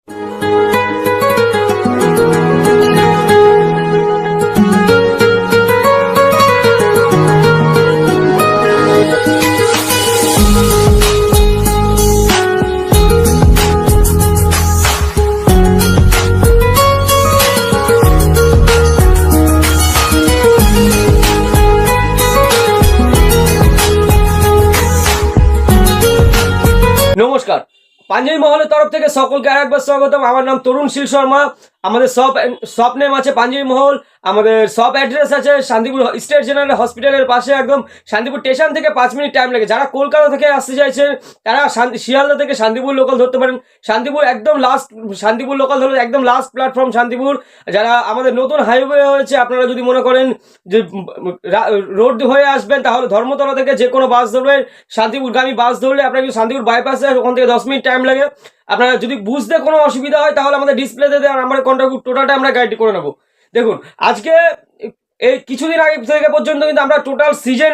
নমস্কার, পাঞ্জাবি মহলের তরফ থেকে সকলকে আরেকবার স্বাগতম। আমার নাম তরুণ শীল শর্মা। আমাদের শপ নেম আছে পাঞ্জাবি মহল। আমাদের শপ অ্যাড্রেস আছে শান্তিপুর স্টেট জেনারেল হসপিটালের পাশে, একদম শান্তিপুর স্টেশন থেকে 5 মিনিট টাইম লাগে। যারা কলকাতা থেকে আসতে চাইছেন তারা শিয়ালদা থেকে শান্তিপুর লোকাল ধরতে পারেন। শান্তিপুর লোকাল ধরলে একদম লাস্ট প্ল্যাটফর্ম শান্তিপুর। যারা আমাদের নতুন হাইওয়ে হয়েছে, আপনারা যদি মনে করেন যে রোড হয়ে আসবেন তাহলে ধর্মতলা থেকে যে কোনো বাস ধরবেন, শান্তিপুরগামী বাস ধরলে আপনারা কিন্তু শান্তিপুর বাইপাসে, ওখান থেকে 10 মিনিট টাইম লাগে। আপনারা যদি বুঝতে কোনো অসুবিধা হয় তাহলে আমাদের ডিসপ্লেতে দেওয়া নাম্বারে কন্ট্যাক্ট টোটালটা আমরা গাইড করে নেবো। দেখুন, আজকে এই কিছুদিন আগে থেকে পর্যন্ত কিন্তু আমরা টোটাল সিজন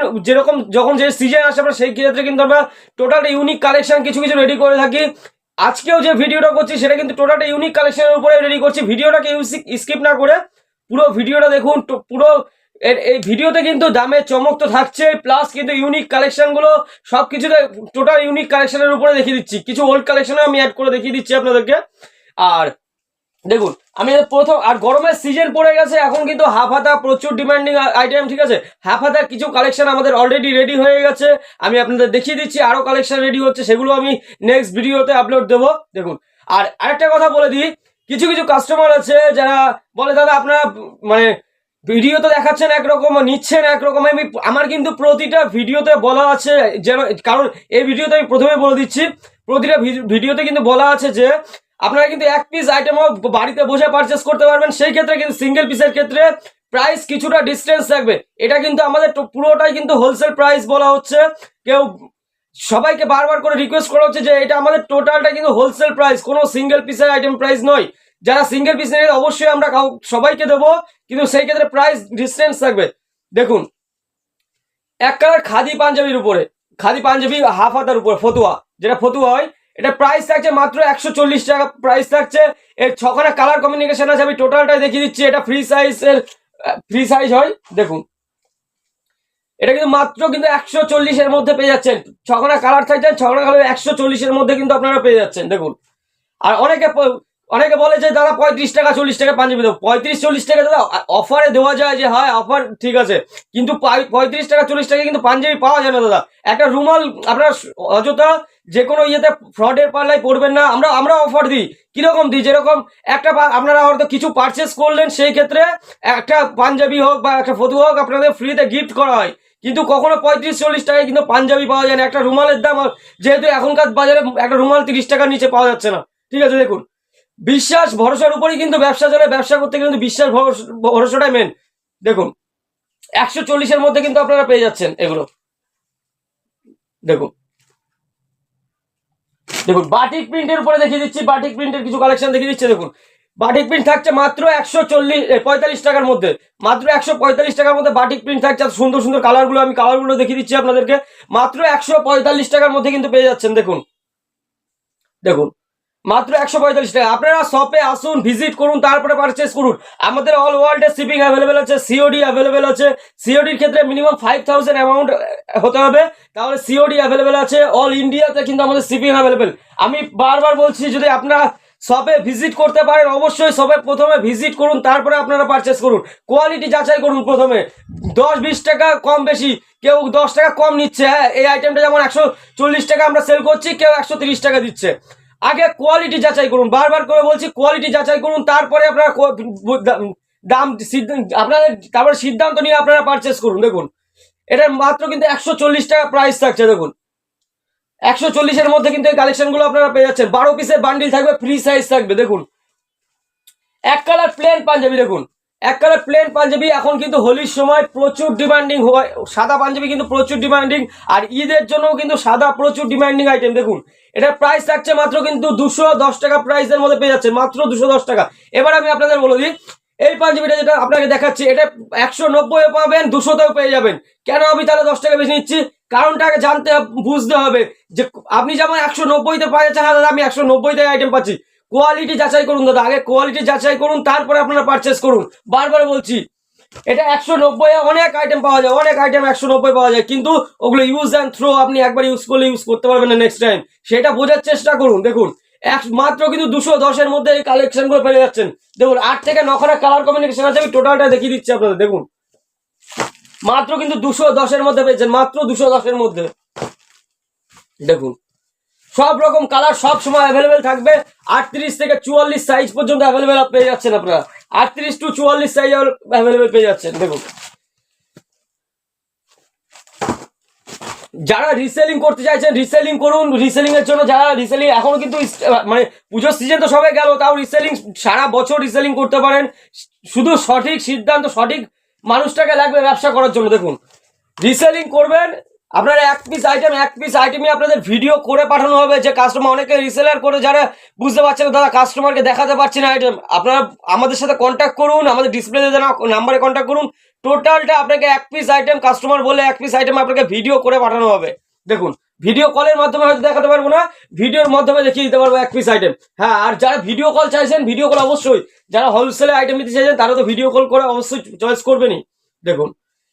যখন যে সিজন আসে আমরা সেই ক্ষেত্রে কিন্তু আমরা টোটাল ইউনিক কালেকশন কিছু রেডি করে থাকি। আজকেও যে ভিডিওটা করছি সেটা কিন্তু টোটালটা ইউনিক কালেকশনের উপরে রেডি করছি। ভিডিওটাকে স্কিপ না করে পুরো ভিডিওটা দেখুন। পুরো এই ভিডিওতে কিন্তু দামের চমক তো থাকছে, প্লাস কিন্তু ইউনিক কালেকশনগুলো সব কিছুতে টোটাল ইউনিক কালেকশনের উপরে দেখিয়ে দিচ্ছি। কিছু ওল্ড কালেকশনও আমি অ্যাড করে দেখিয়ে দিচ্ছি আপনাদেরকে। আর দেখুন, আমি প্রথম, আর গরমের সিজন পড়ে গেছে, এখন কিন্তু হাফ হাতা প্রচুর ডিমান্ডিং আইটেম, ঠিক আছে। হাফ হাতার কিছু কালেকশন আমাদের অলরেডি রেডি হয়ে গেছে, আমি আপনাদের দেখিয়ে দিচ্ছি। আরো কালেকশন রেডি হচ্ছে, সেগুলো আমি নেক্সট ভিডিওতে আপলোড দেবো। দেখুন, আর আরেকটা কথা বলে দিই, কিছু কাস্টমার আছে যারা বলে দাদা আপনারা মানে ভিডিও তো দেখাচ্ছেন একরকম, নিচ্ছেন একরকম। আমার কিন্তু প্রতিটা ভিডিওতে বলা আছে যেন, কারণ এই ভিডিওতে আমি প্রথমে বলে দিচ্ছি, প্রতিটা ভিডিওতে কিন্তু বলা আছে যে আপনারা কিন্তু এক পিস আইটেমও বাড়িতে বসে পারচেস করতে পারবেন। সেই ক্ষেত্রে কিন্তু সিঙ্গেল পিসের ক্ষেত্রে প্রাইস কিছুটা ডিস্টেন্স থাকবে। এটা কিন্তু আমাদের পুরোটাই কিন্তু হোলসেল প্রাইস বলা হচ্ছে। সবাইকে বারবার করে রিকোয়েস্ট করা হচ্ছে যে এটা আমাদের টোটালটা কিন্তু হোলসেল প্রাইস, কোনো সিঙ্গেল পিসের আইটেম প্রাইস নয়। যারা সিঙ্গেল পিস নেবে অবশ্যই আমরা সবাইকে দেবো, কিন্তু সেই ক্ষেত্রে প্রাইস ডিস্টেন্স থাকবে। দেখুন, এক কালার খাদি পাঞ্জাবির উপরে, খাদি পাঞ্জাবি হাফ হাতার উপরে ফতুয়া, যেটা ফতুয়া হয়, এটা প্রাইস থাকছে মাত্র 140 টাকা প্রাইস থাকছে। এর 6খানা কালার কম্বিনেশন আছে, আমি টোটালটাই দেখিয়ে দিচ্ছি। এটা ফ্রি সাইজ হয়। দেখুন, এটা কিন্তু মাত্র কিন্তু 140-এর মধ্যে পেয়ে যাচ্ছেন। 6খানা কালার থাকছেন, 6খানা কালার 140-এর মধ্যে কিন্তু আপনারা পেয়ে যাচ্ছেন। দেখুন, আর অনেকে বলে যে দাদা 35 টাকা 40 টাকা পাঞ্জাবি দেবো। 35-40 টাকা দাদা অফারে দেওয়া যায়, যে হয় অফার, ঠিক আছে, কিন্তু 35 টাকা 40 টাকা কিন্তু পাঞ্জাবি পাওয়া যায় না দাদা। একটা রুমাল আপনার অযথা যে কোনো ইয়েতে ফ্রডের পাল্লায় পড়বেন না। আমরা অফার দিই, কিরকম দিই, যেরকম একটা আপনারা হয়তো কিছু পারচেস করলেন, সেই ক্ষেত্রে একটা পাঞ্জাবি হোক বা একটা ফতুয়া হোক আপনাদের ফ্রিতে গিফট করা হয়, কিন্তু কখনো 35-40 টাকায় কিন্তু পাঞ্জাবি পাওয়া যায় না। একটা রুমালের দাম, যেহেতু এখনকার বাজারে একটা রুমাল 30 টাকার নিচে পাওয়া যাচ্ছে না, ঠিক আছে। দেখুন, বিশ্বাস ভরসার উপরই কিন্তু ব্যবসা চলে। ব্যবসা করতে কিন্তু বিশ্বাস ভরসাটাই মেন। দেখুন, 140-এর মধ্যে কিন্তু আপনারা পেয়ে যাচ্ছেন এগুলো। দেখুন, বাটিক প্রিন্টের উপরে দেখিয়ে দিচ্ছি, বাটিক প্রিন্টের কিছু কালেকশন দেখিয়ে দিচ্ছে। দেখুন, বাটিক প্রিন্ট থাকছে মাত্র 145 টাকার মধ্যে, মাত্র 145 টাকার মধ্যে বাটিক প্রিন্ট থাকছে। সুন্দর সুন্দর কালারগুলো, আমি কালারগুলো দেখিয়ে দিচ্ছি আপনাদেরকে। মাত্র 145 টাকার মধ্যে কিন্তু পেয়ে যাচ্ছেন। দেখুন মাত্র 145 টাকা। আপনারা শপে আসুন, ভিজিট করুন, তারপরে পারচেস করুন। আমাদের অল ওয়ার্ল্ডে শিপিং অ্যাভেলেবেল আছে, সিওডি অ্যাভেলেবেল আছে। সিওডির ক্ষেত্রে মিনিমাম 5000 অ্যামাউন্ট হতে হবে, তাহলে সিওডি অ্যাভেলেবেল আছে। অল ইন্ডিয়াতে কিন্তু আমাদের শিপিং অ্যাভেলেবেল। আমি বারবার বলছি, যদি আপনারা শপে ভিজিট করতে পারেন, অবশ্যই শপে প্রথমে ভিজিট করুন, তারপরে আপনারা পারচেস করুন। কোয়ালিটি যাচাই করুন প্রথমে। 10-20 টাকা কম বেশি, কেউ 10 টাকা কম নিচ্ছে। হ্যাঁ, এই আইটেমটা যেমন 140 টাকা আমরা সেল করছি, কেউ 130 টাকা দিচ্ছে। আগে কোয়ালিটি যাচাই করুন, বারবার করে বলছি, কোয়ালিটি যাচাই করুন, তারপরে আপনারা দাম আপনাদের তারপরে সিদ্ধান্ত নিয়ে আপনারা পারচেস করুন। দেখুন, এটার মাত্র কিন্তু 140 টাকা প্রাইস থাকছে। দেখুন, 140-এর মধ্যে কিন্তু এই কালেকশনগুলো আপনারা পেয়ে যাচ্ছেন। 12 পিসের বান্ডিল থাকবে, ফ্রি সাইজ থাকবে। দেখুন, এক কালার প্লেন পাঞ্জাবি, দেখুন এক কালার প্লেন পাঞ্জাবি এখন কিন্তু হোলির সময় প্রচুর ডিমান্ডিং হয়। সাদা পাঞ্জাবি কিন্তু প্রচুর ডিমান্ডিং, আর ঈদের জন্য কিন্তু সাদা প্রচুর ডিমান্ডিং আইটেম। দেখুন, এটার প্রাইস থাকছে মাত্র কিন্তু 210 টাকা প্রাইসের মধ্যে পেয়ে যাচ্ছে, মাত্র 210 টাকা। এবার আমি আপনাদের বলে দিই, এই পাঞ্জাবিটা যেটা আপনাকে দেখাচ্ছি, এটা 190 পাবেন, 200-তেও পেয়ে যাবেন। কেন আমি তাহলে 10 টাকা বেশি নিচ্ছি? কারণটাকে বুঝতে হবে যে আপনি যেমন 190-তে পাওয়া যাচ্ছে, হ্যাঁ দাদা আমি 190-তে আইটেম পাচ্ছি, কোয়ালিটি যাচাই করুন দাদা, আগে কোয়ালিটি যাচাই করুন, তারপরে আপনারা পারচেস করুন। বারবার বলছি, এটা 190 অনেক আইটেম পাওয়া যায়, অনেক আইটেম 190 পাওয়া যায়, কিন্তু ওগুলো ইউজ অ্যান্ড থ্রো, আপনি একবার ইউজ করলে ইউজ করতে পারবেন না নেক্সট টাইম, সেটা বোঝার চেষ্টা করুন। দেখুন মাত্র কিন্তু 210-এর মধ্যে এই কালেকশনগুলো পেয়ে যাচ্ছেন। দেখুন 8 থেকে 9 খানা কালার কম্বিনেশন আছে, আমি টোটালটা দেখিয়ে দিচ্ছি আপনাদের। দেখুন মাত্র কিন্তু 210-এর মধ্যে পেয়েছেন, মাত্র 210-এর মধ্যে। দেখুন সব রকম কালার সব সময় অ্যাভেলেবেল থাকবে। 38 থেকে 44 সাইজ পর্যন্ত অ্যাভেলেবেল পেয়ে যাচ্ছেন আপনারা, 38 to 44 সাইজ অ্যাভেলেবেল পেয়ে যাচ্ছেন। দেখুন যারা রিসেলিং করতে চাইছেন রিসেলিং করুন, রিসেলিং এর জন্য যারা রিসেলিং এখনো কিন্তু মানে পুজোর সিজন তো সবাই গেল, তাও রিসেলিং সারা বছর রিসেলিং করতে পারেন, শুধু সঠিক সিদ্ধান্ত, সঠিক মানুষটাকে লাগবে ব্যবসা করার জন্য। দেখুন রিসেলিং করবেন, আপনারা এক পিস আইটেমই আপনাদের ভিডিও করে পাঠানো হবে, যে কাস্টমার অনেকে রিসেলার করে যারা বুঝতে পারছেন না দাদা কাস্টমারকে দেখাতে পারছি না আইটেম, আপনারা আমাদের সাথে কন্ট্যাক্ট করুন, আমাদের ডিসপ্লেতে দেওয়া নাম্বারে কন্ট্যাক্ট করুন, টোটালটা আপনাকে এক পিস আইটেম কাস্টমার বলে এক পিস আইটেম আপনাকে ভিডিও করে পাঠানো হবে। দেখুন ভিডিও কলের মাধ্যমে হয়তো দেখাতে পারবো না, ভিডিওর মাধ্যমে দেখিয়ে দিতে পারবো এক পিস আইটেম। হ্যাঁ, আর যারা ভিডিও কল চাইছেন ভিডিও কল অবশ্যই, যারা হোলসেলে আইটেম নিতে চাইছেন তারা তো ভিডিও কল করে অবশ্যই চয়েস করবেনই। দেখুন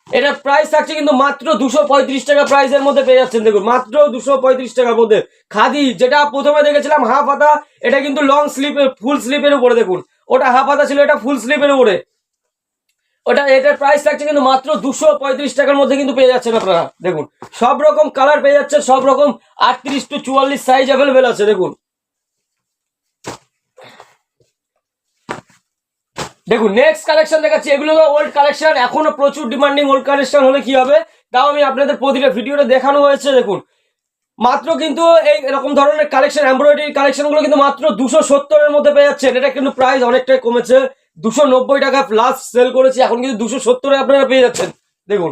এটার প্রাইস থাকছে কিন্তু মাত্র 235 টাকা প্রাইসের মধ্যে পেয়ে যাচ্ছেন। দেখুন মাত্র 235 টাকার মধ্যে খাদি, যেটা প্রথমে দেখেছিলাম হাফ হাতা, এটা কিন্তু লং স্লিপের ফুল স্লিপের উপরে। দেখুন ওটা হাফ হাতা ছিল, এটা ফুল স্লিপের উপরে, ওটা এটার প্রাইস থাকছে কিন্তু মাত্র 235 টাকার মধ্যে কিন্তু পেয়ে যাচ্ছেন আপনারা। দেখুন সব রকম কালার পেয়ে যাচ্ছে, সব রকম 38 to 44 সাইজ অ্যাভেলেবেল আছে। দেখুন দেখুন নেক্সট কালেকশন দেখাচ্ছি, এগুলো ওল্ড কালেকশন, এখনো প্রচুর ডিমান্ডিং। ওল্ড কালেকশন হলে কি হবে, তাও আমি আপনাদের প্রতিটা ভিডিওতে দেখানো হয়েছে। দেখুন মাত্র কিন্তু এই এরকম ধরনের কালেকশন, এমব্রয়ডারি কালেকশনগুলো কিন্তু মাত্র 270-এর মধ্যে পেয়ে যাচ্ছেন। এটা কিন্তু প্রাইস অনেকটাই কমেছে, 290 টাকা লাস্ট সেল করেছি, এখন কিন্তু 270-এ আপনারা পেয়ে যাচ্ছেন। দেখুন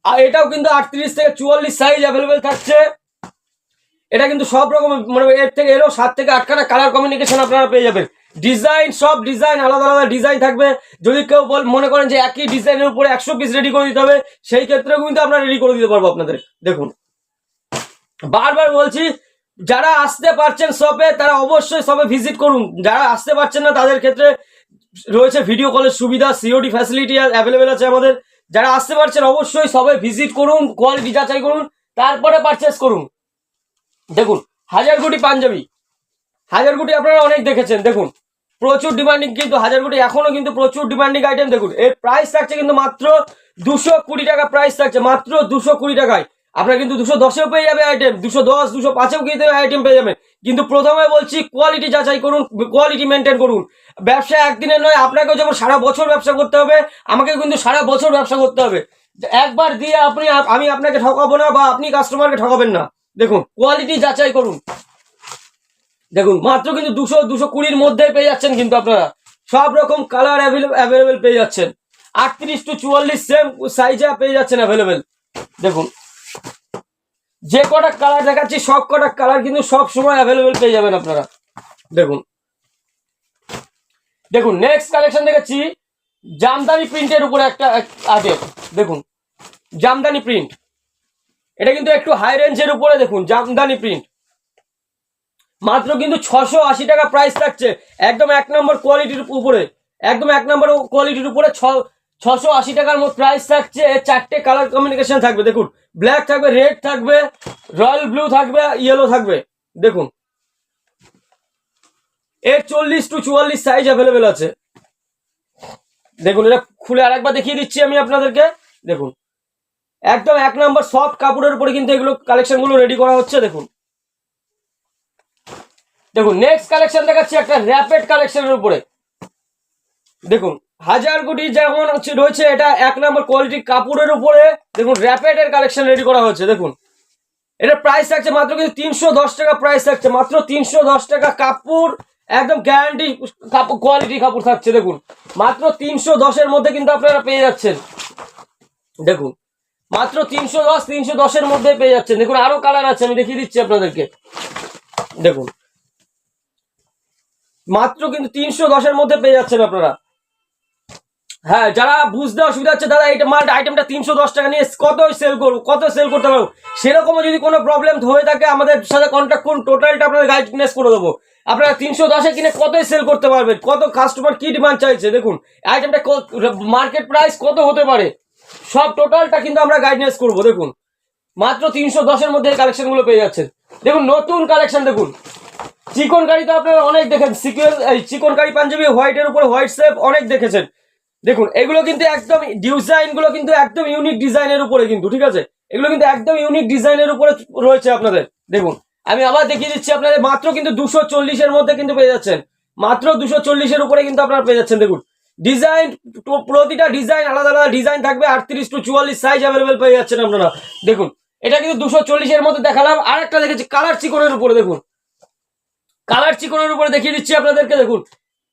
আর এটাও কিন্তু 38 থেকে 44 সাইজ অ্যাভেলেবেল থাকছে। এটা কিন্তু সব রকম মানে এর থেকে এরও 7 থেকে 8 খানা কালার কমিউনিকেশন আপনারা পেয়ে যাবেন। ডিজাইন সব ডিজাইন আলাদা আলাদা ডিজাইন থাকবে, যদি কেউ মনে করেন যে একই ডিজাইনের উপরে 100 পিস রেডি করে দিতে হবে, সেই ক্ষেত্রেও কিন্তু আমরা রেডি করে দিতে পারবো আপনাদের। দেখুন বারবার বলছি, যারা আসতে পারছেন শপে তারা অবশ্যই শপে ভিজিট করুন, যারা আসতে পারছেন না তাদের ক্ষেত্রে রয়েছে ভিডিও কলের সুবিধা, সিওডি ফ্যাসিলিটি অ্যাভেলেবেল আছে আমাদের। যারা আসতে পারছেন অবশ্যই সবাই ভিজিট করুন, কোয়ালিটি যাচাই করুন, তারপরে পারচেস করুন। দেখুন হাজারগুটি পাঞ্জাবি, হাজারগুটি আপনারা অনেক দেখেছেন। দেখুন প্রচুর ডিমান্ডিং, কিন্তু হাজারগুটি এখনো কিন্তু প্রচুর ডিমান্ডিং আইটেম। দেখুন এর প্রাইস থাকছে কিন্তু মাত্র 220 টাকা প্রাইস থাকছে, মাত্র 220 টাকায়। আপনারা কিন্তু 210-এও পেয়ে যাবে আইটেম, 210, 205-এও কিন্তু আইটেম পেয়ে যাবেন। কিন্তু প্রথমে বলছি কোয়ালিটি যাচাই করুন, কোয়ালিটি মেনটেন করুন। ব্যবসা একদিনের নয়, আপনাকেও যেমন সারা বছর ব্যবসা করতে হবে, আমাকেও কিন্তু সারা বছর ব্যবসা করতে হবে। একবার দিয়ে আমি আপনাকে ঠকাবো না, বা আপনি কাস্টমারকে ঠকাবেন না। দেখুন কোয়ালিটি যাচাই করুন। দেখুন মাত্র কিন্তু 220-এর মধ্যে পেয়ে যাচ্ছেন, কিন্তু আপনারা সব রকম কালার অ্যাভেলেবেল পেয়ে যাচ্ছেন, 38 to 44 সেম সাইজে পেয়ে যাচ্ছেন অ্যাভেলেবেল। দেখুন যে কটা কালার দেখাচ্ছি সব কটা কালার কিন্তু সব সময় অ্যাভেলেবেল পেয়ে যাবেন আপনারা। দেখুন দেখুন নেক্সট কালেকশন দেখাচ্ছি, জামদানি প্রিন্টের উপরে একটা আছে। দেখুন জামদানি প্রিন্ট, এটা কিন্তু একটু হাই রেঞ্জের উপরে। দেখুন জামদানি প্রিন্ট মাত্র কিন্তু 680 টাকা প্রাইস থাকছে, একদম 1 নম্বর কোয়ালিটির উপরে, একদম 1 নম্বর কোয়ালিটির উপরে 680 টাকার মতো প্রাইস থাকছে। 4টে কালার কম্বিনেশন থাকবে। দেখুন ব্ল্যাক থাকবে, রেড থাকবে, রয়্যাল ব্লু থাকবে, ইয়েলো থাকবে। দেখুন এর 40 to 44 সাইজ অ্যাভেলেবেল আছে। দেখুন এটা খুলে আরেকবার দেখিয়ে দিচ্ছি আমি আপনাদেরকে। দেখুন একদম 1 নম্বর সফট কাপড়ের উপরে কিন্তু এগুলো কালেকশনগুলো রেডি করা হচ্ছে। দেখুন দেখুন নেক্সট কালেকশন দেখাচ্ছি একটা র্যাপেড কালেকশনের উপরে। দেখুন হাজারগুটি যেমন রয়েছে, এটা 1 নম্বর কোয়ালিটি কাপড়ের উপরে। দেখুন র্যাপেড এর কালেকশন রেডি করা হচ্ছে। দেখুন এটা প্রাইস থাকছে মাত্র কিন্তু 310 টাকা প্রাইস থাকছে, মাত্র 310 টাকা। কাপড় একদম গ্যারান্টি কাপড়, কোয়ালিটি কাপড় থাকছে। দেখুন মাত্র 310-এর মধ্যে কিন্তু আপনারা পেয়ে যাচ্ছেন। দেখুন মাত্র 310-310-এর মধ্যে পেয়ে যাচ্ছেন। দেখুন আরো কালার আছে, আমি দেখিয়ে দিচ্ছি আপনাদেরকে। দেখুন মাত্র কিন্তু 310-এর মধ্যে পেয়ে যাচ্ছেন আপনারা। হ্যাঁ, যারা বুঝতে অসুবিধা হচ্ছে দাদা এইটা মাল আইটেমটা 310 টাকা নিয়ে কত সেল করবো, কত সেল করতে পারবো, সেরকমও যদি কোনো প্রবলেম হয়ে থাকে আমাদের সাথে কন্ট্যাক্ট করুন, টোটালটা আপনাদের গাইডনেস করে দেবো। আপনারা 310-এ কিনে কতই সেল করতে পারবেন, কত কাস্টমার কি ডিমান্ড চাইছে, দেখুন আইটেমটা মার্কেট প্রাইস কত হতে পারে, সব টোটালটা কিন্তু আমরা গাইডনেস করবো। দেখুন মাত্র 310-এর মধ্যে এই কালেকশনগুলো পেয়ে যাচ্ছেন। দেখুন নতুন কালেকশন, দেখুন চিকন কারি তো আপনারা অনেক দেখেন, চিকন কারি পাঞ্জাবি হোয়াইটের উপরে হোয়াইট সেপ অনেক দেখেছেন। দেখুন এগুলো কিন্তু একদম ডিজাইন গুলো কিন্তু একদম ইউনিক ডিজাইনের উপরে কিন্তু, ঠিক আছে, এগুলো কিন্তু একদম ইউনিক ডিজাইনের উপরে রয়েছে আপনাদের। দেখুন আমি আবার দেখিয়ে দিচ্ছি আপনাদের, মাত্র কিন্তু 240-এর মধ্যে কিন্তু পেয়ে যাচ্ছেন, মাত্র 240-এর উপরে কিন্তু আপনারা পেয়ে যাচ্ছেন। দেখুন ডিজাইন, প্রতিটা ডিজাইন আলাদা আলাদা ডিজাইন থাকবে, 38 to 44 সাইজ অ্যাভেলেবেল পেয়ে যাচ্ছেন আপনারা। দেখুন এটা কিন্তু 240-এর মধ্যে দেখালাম, আর একটা দেখেছি কালার চিকনের উপরে। দেখুন কালার চিকনের উপরে দেখিয়ে দিচ্ছি আপনাদেরকে। দেখুন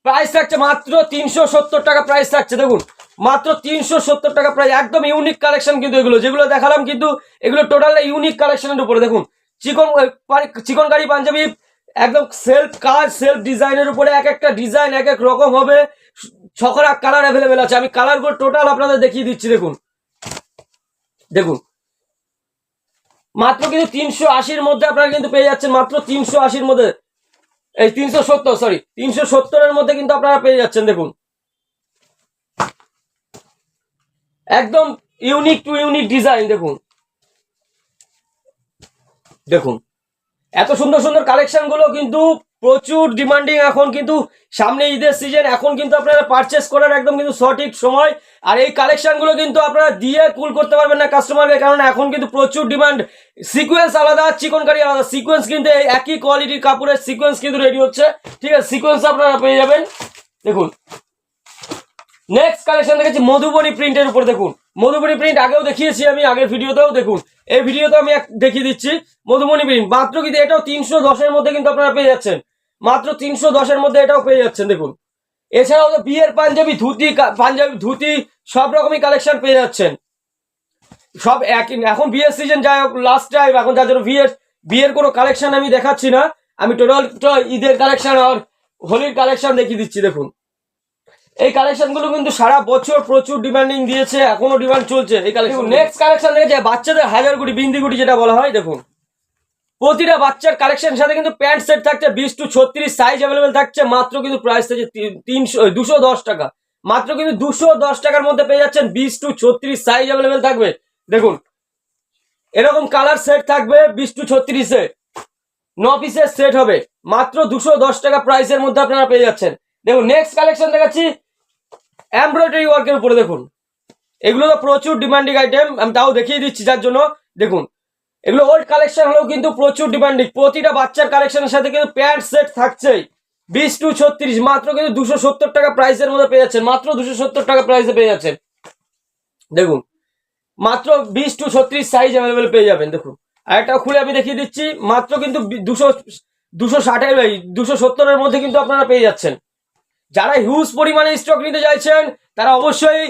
প্রাইস থাকছে মাত্র 370 টাকা প্রাইস থাকছে। দেখুন মাত্র 370 টাকা প্রাইস, একদম ইউনিক কালেকশন কিন্তু এগুলো যেগুলো দেখালাম, কিন্তু এগুলো টোটাল ইউনিক কালেকশনের উপরে। দেখুন চিকন কারি পাঞ্জাবি একদম সেলফ কাজ, সেলফ ডিজাইনের উপরে, এক একটা ডিজাইন এক এক রকম হবে, ছকরা কালার অ্যাভেলেবেল আছে। আমি কালারগুলো টোটাল আপনাদের দেখিয়ে দিচ্ছি। দেখুন দেখুন মাত্র কিন্তু 380-র মধ্যে আপনারা কিন্তু পেয়ে যাচ্ছেন, মাত্র 380-র মধ্যে, এই 370, সরি 370-এর মধ্যে কিন্তু আপনারা পেয়ে যাচ্ছেন। দেখুন একদম ইউনিক টু ইউনিক ডিজাইন। দেখুন দেখুন এত সুন্দর সুন্দর কালেকশন গুলো কিন্তু প্রচুর ডিমান্ডিং এখন, কিন্তু সামনে ঈদের সিজন, এখন কিন্তু আপনারা পারচেস করার একদম কিন্তু সঠিক সময়। আর এই কালেকশন গুলো কিন্তু আপনারা দিয়ে কুল করতে পারবেন না কাস্টমারকে, কারণ এখন কিন্তু প্রচুর ডিমান্ড। সিকোয়েন্স আলাদা, চিকনকারি আলাদা, সিকোয়েন্স কিন্তু এই একই কোয়ালিটির কাপড়ের সিকোয়েন্স কিন্তু রেডি হচ্ছে, ঠিক আছে, সিকোয়েন্স আপনারা পেয়ে যাবেন। দেখুন নেক্সট কালেকশন দেখেছি মধুবনী প্রিন্টের উপর। দেখুন মধুবনী প্রিন্ট আগেও দেখিয়েছি আমি, আগের ভিডিওতেও, দেখুন এই ভিডিওতেও আমি দেখিয়ে দিচ্ছি মধুবনী প্রিন্ট। মাত্র কিন্তু এটাও 310-এর মধ্যে কিন্তু আপনারা পেয়ে যাচ্ছেন, মাত্র 310-এর মধ্যে এটাও পেয়ে যাচ্ছেন। দেখুন এছাড়াও তো বিয়ের পাঞ্জাবি, ধুতি সব রকমই কালেকশন পেয়ে যাচ্ছেন, সব একই। এখন বিয়ের সিজন যাই হোক লাস্ট টাইম, এখন যার জন্য বিয়ের কোনো কালেকশন আমি দেখাচ্ছি না, আমি টোটাল ঈদের কালেকশন আর হোলির কালেকশন দেখিয়ে দিচ্ছি। দেখুন এই কালেকশন গুলো কিন্তু সারা বছর প্রচুর ডিমান্ডিং দিয়েছে, এখনো ডিমান্ড চলছে এই কালেকশন। নেক্সট কালেকশন দেখেছে বাচ্চাদের হাজারগুড়ি বিন্দিগুড়ি যেটা বলা হয়। দেখুন প্রতিটা বাচ্চার কালেকশনের সাথে কিন্তু প্যান্ট সেট থাকছে, 20 to 36 সাইজ অ্যাভেলেবেল থাকছে, মাত্র কিন্তু প্রাইস থাকছে 210 টাকা, মাত্র কিন্তু 210 টাকার মধ্যে পেয়ে যাচ্ছেন, 20 to 36 সাইজ অ্যাভেলেবেল থাকবে। দেখুন এরকম কালার সেট থাকবে 20 to 36-এ, 9 পিসের সেট হবে, মাত্র 210 টাকা প্রাইসের মধ্যে আপনারা পেয়ে যাচ্ছেন। দেখুন নেক্সট কালেকশন দেখাচ্ছি এমব্রয়ডারি ওয়ার্কের উপরে। দেখুন এগুলো তো প্রচুর ডিমান্ডিং আইটেম, আমি তাও দেখিয়ে দিচ্ছি যার জন্য। দেখুন এগুলো ওল্ড কালেকশন হলেও কিন্তু প্রচুর ডিমান্ডিং, প্রতিটা বাচ্চার কালেকশনের সাথে কিন্তু প্যান্ট সেট থাকছেই, 20 to 36, মাত্র কিন্তু 270 টাকা প্রাইসের মধ্যে পেয়ে যাচ্ছেন, মাত্র 270 টাকা প্রাইসে পেয়ে যাচ্ছেন। দেখুন মাত্র 20 to 36 সাইজ অ্যাভেলেবেল পেয়ে যাবেন। দেখুন আরেকটা খুলে আমি দেখিয়ে দিচ্ছি, মাত্র কিন্তু 270-এর মধ্যে কিন্তু আপনারা পেয়ে যাচ্ছেন। যারা হিউজ পরিমাণে স্টক নিতে চাইছেন তারা অবশ্যই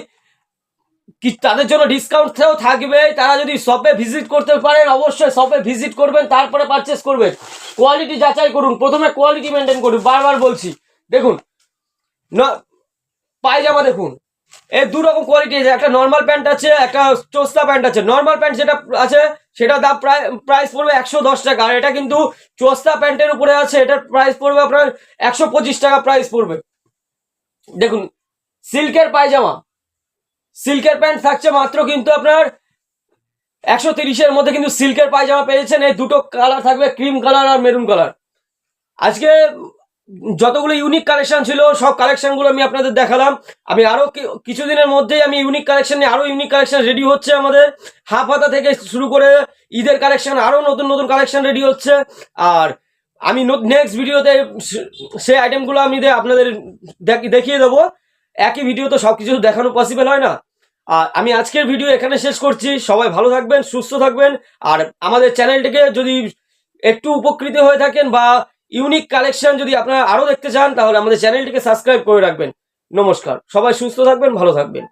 তাদের জন্য ডিসকাউন্টও থাকবে, তারা যদি শপে ভিজিট করতে পারেন অবশ্যই শপে ভিজিট করবেন, তারপরে পারচেস করবেন। কোয়ালিটি যাচাই করুন, প্রথমে কোয়ালিটি মেনটেন করুন, বারবার বলছি। দেখুন পায়জামা, দেখুন এই দু রকম কোয়ালিটি আছে, একটা নর্মাল প্যান্ট আছে, একটা চোস্তা প্যান্ট আছে। নর্মাল প্যান্ট যেটা আছে সেটা দাম প্রাইস পড়বে 110 টাকা, আর এটা কিন্তু চোস্তা প্যান্টের উপরে আছে, এটার প্রাইস পড়বে আপনার 125 টাকা প্রাইস পড়বে। দেখুন সিল্কের পায়জামা, সিল্কের প্যান্ট থাকছে মাত্র কিন্তু আপনার 130-এর মধ্যে কিন্তু সিল্কের পায়জামা পেয়েছেন। এই দুটো কালার থাকবে, ক্রিম কালার আর মেরুন কালার। আজকে যতগুলো ইউনিক কালেকশন ছিল সব কালেকশনগুলো আমি আপনাদের দেখালাম। আমি আরো কিছুদিনের মধ্যেই আমি ইউনিক কালেকশন নিয়ে, আরো ইউনিক কালেকশন রেডি হচ্ছে আমাদের, হাফ হাতা থেকে শুরু করে ঈদের কালেকশন, আরো নতুন নতুন কালেকশন রেডি হচ্ছে। আর আমি নেক্সট ভিডিওতে সেই আইটেমগুলো আমি আপনাদের দেখিয়ে দেবো। একই ভিডিও তো সবকিছু দেখানো পসিবল হয় না। আর আমি আজকের ভিডিও এখানে শেষ করছি। সবাই ভালো থাকবেন, সুস্থ থাকবেন। আর আমাদের চ্যানেলটিকে যদি একটু উপকৃত হয়ে থাকেন বা ইউনিক কালেকশন যদি আপনারা আরো দেখতে চান তাহলে আমাদের চ্যানেলটিকে সাবস্ক্রাইব করে রাখবেন। নমস্কার, সবাই সুস্থ থাকবেন, ভালো থাকবেন।